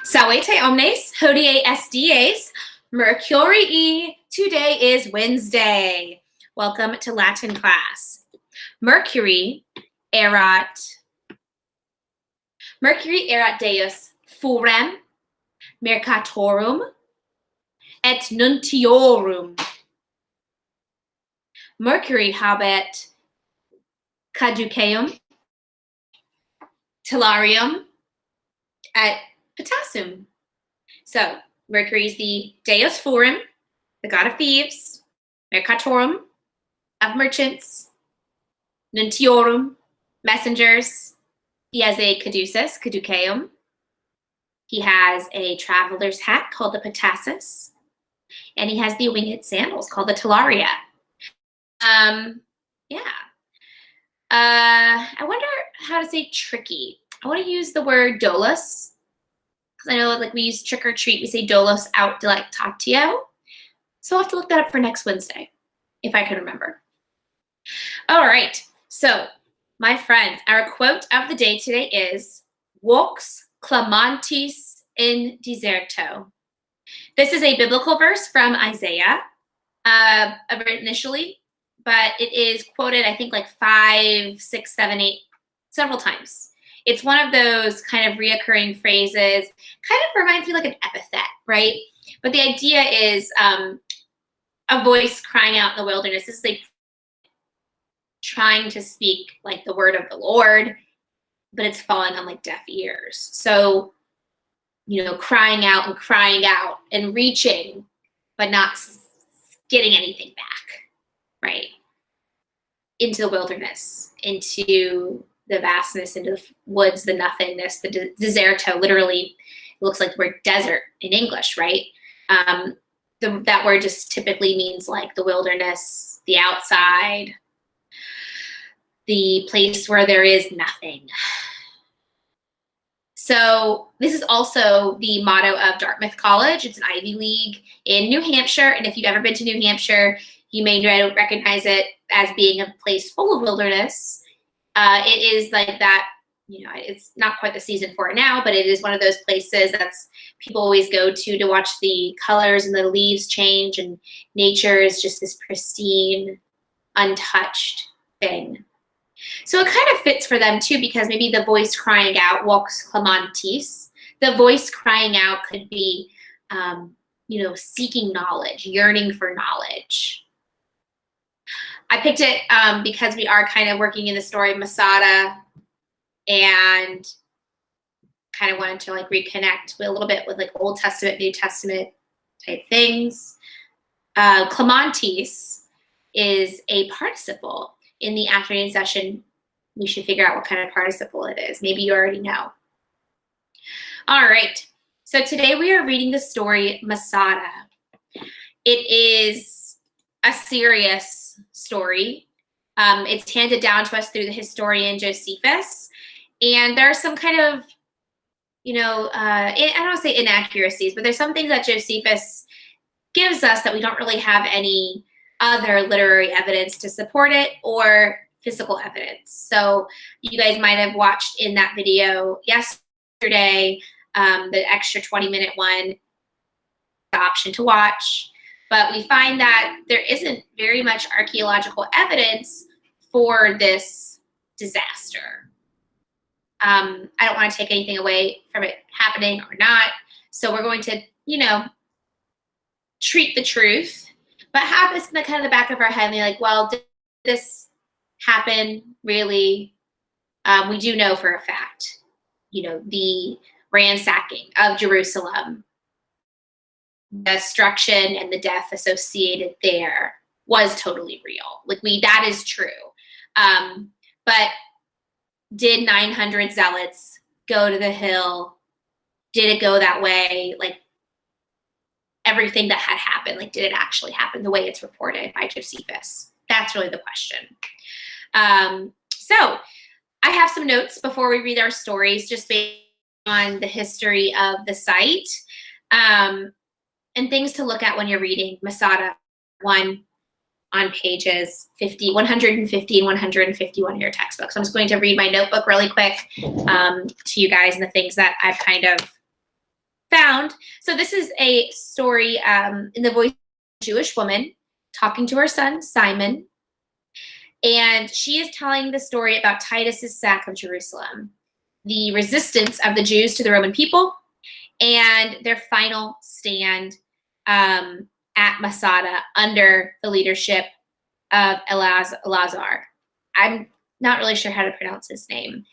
Salete omnes, hodie SDAs, Mercurii, today is Wednesday. Welcome to Latin class. Mercury erat Deus furem, mercatorum, et nuntiorum. Mercury habet caduceum, tellarium, et potassum. So Mercury is the Deus Furem, the god of thieves, Mercatorum, of merchants, Nuntiorum, messengers. He has a caduceus, caduceum. He has a traveler's hat called the potassus, and he has the winged sandals called the tellaria. I wonder how to say tricky. I want to use the word dolus. I know like we use trick or treat, we say dolos out delectatio. So I'll have to look that up for next Wednesday, if I can remember. All right, so my friends, our quote of the day today is, vox clamantis in deserto. This is a biblical verse from Isaiah, initially, but it is quoted, I think, like 5, 6, 7, 8, several times. It's one of those kind of reoccurring phrases, kind of reminds me like an epithet, right? But the idea is a voice crying out in the wilderness. This is like trying to speak like the word of the Lord, but it's falling on like deaf ears. So, you know, crying out and reaching, but not getting anything back, right? Into the wilderness, into the vastness, into the woods, the nothingness, the deserto. Literally, it looks like the word desert in English, right? That word just typically means like the wilderness, the outside, the place where there is nothing. So this is also the motto of Dartmouth College. It's an Ivy League in New Hampshire, and if you've ever been to New Hampshire, you may recognize it as being a place full of wilderness. It is like that, you know, it's not quite the season for it now, but it is one of those places that's people always go to watch the colors and the leaves change, and nature is just this pristine, untouched thing. So it kind of fits for them too, because maybe the voice crying out, vox clamantis, the voice crying out could be, you know, seeking knowledge, yearning for knowledge. I picked it because we are kind of working in the story of Masada, and kind of wanted to like reconnect with a little bit with like Old Testament, New Testament type things. Clamantis is a participle. In the afternoon session, we should figure out what kind of participle it is. Maybe you already know. All right, so today we are reading the story Masada. It is a serious story. It's handed down to us through the historian Josephus, and there are some kind of, you know, I don't want to say inaccuracies, but there's some things that Josephus gives us that we don't really have any other literary evidence to support it or physical evidence. So you guys might have watched in that video yesterday, the extra 20-minute one, the option to watch. But we find that there isn't very much archaeological evidence for this disaster. I don't want to take anything away from it happening or not. So we're going to, you know, treat the truth, but have this in the kind of the back of our head and be like, well, did this happen really? We do know for a fact, you know, the ransacking of Jerusalem, the destruction and the death associated there was totally real. Like that is true. But did 900 zealots go to the hill? Did it go that way? Like everything that had happened, like did it actually happen the way it's reported by Josephus? That's really the question. So I have some notes before we read our stories, just based on the history of the site, and things to look at when you're reading Masada 1 on pages 150 and 151 in your textbook. So I'm just going to read my notebook really quick to you guys, and the things that I've kind of found. So this is a story in the voice of a Jewish woman talking to her son, Simon. And she is telling the story about Titus's sack of Jerusalem, the resistance of the Jews to the Roman people, and their final stand at Masada under the leadership of Eleazar. I'm not really sure how to pronounce his name.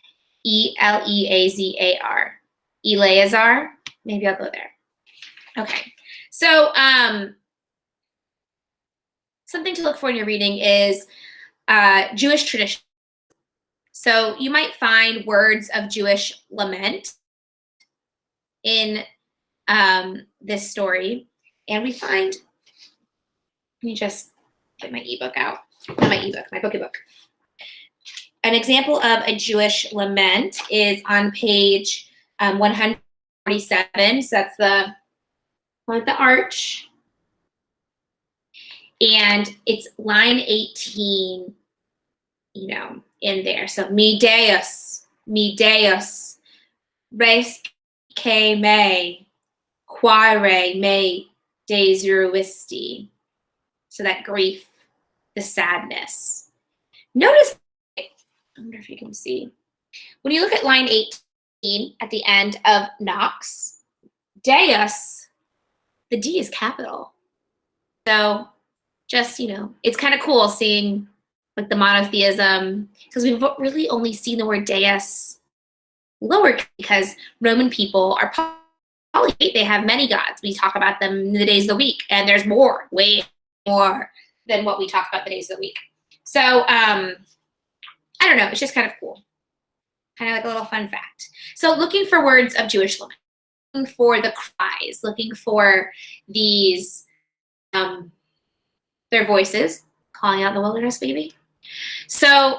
Eleazar. Eleazar. Maybe I'll go there. Okay. So something to look for in your reading is Jewish tradition. So you might find words of Jewish lament in this story. And we find, let me just get my ebook out. Not my ebook, my book. An example of a Jewish lament is on page 147. So that's the one with the arch. And it's line 18, in there. So me Deus, res que me, quare me deseruisti. So that grief, the sadness. Notice, I wonder if you can see, when you look at line 18 at the end of Knox, Deus, the D is capital. So just, it's kind of cool seeing like the monotheism, because we've really only seen the word Deus lower because Roman people are polytheistic. They have many gods. We talk about them in the days of the week, and there's more, way more than what we talk about the days of the week. So I don't know. It's just kind of cool. Kind of like a little fun fact. So looking for words of Jewish lament, looking for the cries, looking for these, their voices, calling out the wilderness baby. So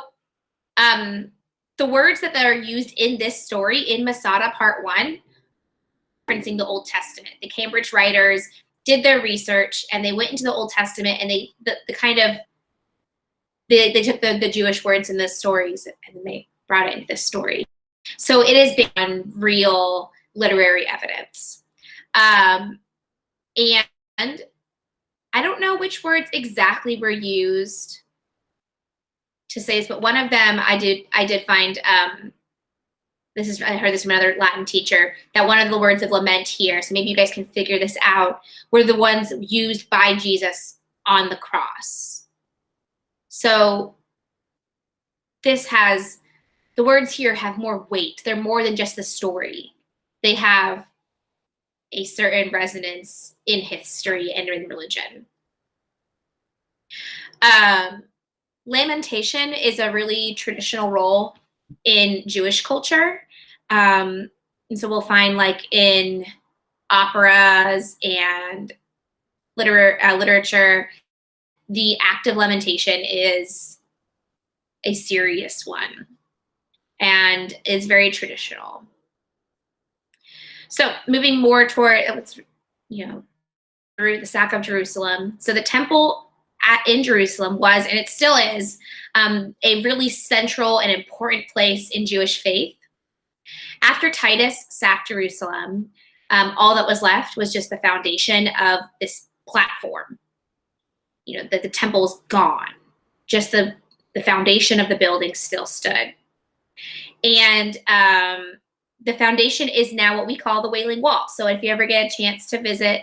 the words that are used in this story in Masada Part 1, referencing the Old Testament. The Cambridge writers did their research and they went into the Old Testament and they took the Jewish words in the stories and they brought it into this story. So it is based on real literary evidence. And I don't know which words exactly were used to say this, but one of them I did find, I heard this from another Latin teacher, that one of the words of lament here, so maybe you guys can figure this out, were the ones used by Jesus on the cross. So the words here have more weight. They're more than just the story. They have a certain resonance in history and in religion. Lamentation is a really traditional role in Jewish culture. And so we'll find like in operas and literature, the act of lamentation is a serious one and is very traditional. So moving more toward, through the sack of Jerusalem. So the temple in Jerusalem was, and it still is, a really central and important place in Jewish faith. After Titus sacked Jerusalem, all that was left was just the foundation of this platform. That the temple's gone. Just the foundation of the building still stood. And the foundation is now what we call the Wailing Wall. So if you ever get a chance to visit,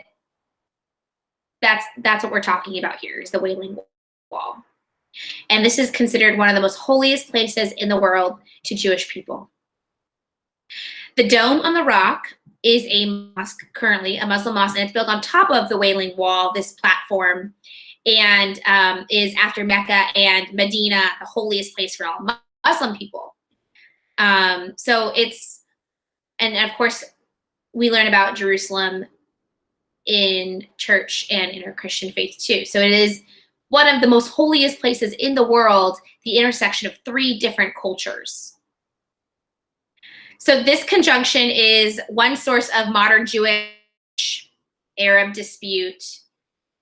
that's what we're talking about here, is the Wailing Wall. And this is considered one of the most holiest places in the world to Jewish people. The dome on the rock is a mosque, currently a Muslim mosque, and it's built on top of the Wailing Wall, this platform, and is after Mecca and Medina, the holiest place for all Muslim people. So and of course, we learn about Jerusalem in church and in our Christian faith too. So it is one of the most holiest places in the world, the intersection of 3 different cultures. So this conjunction is one source of modern Jewish-Arab dispute.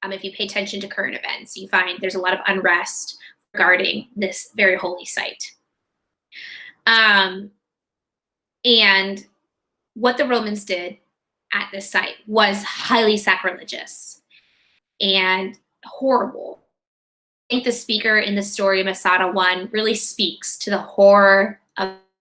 If you pay attention to current events, you find there's a lot of unrest regarding this very holy site. And what the Romans did at this site was highly sacrilegious and horrible. I think the speaker in the story, Masada I, really speaks to the horror of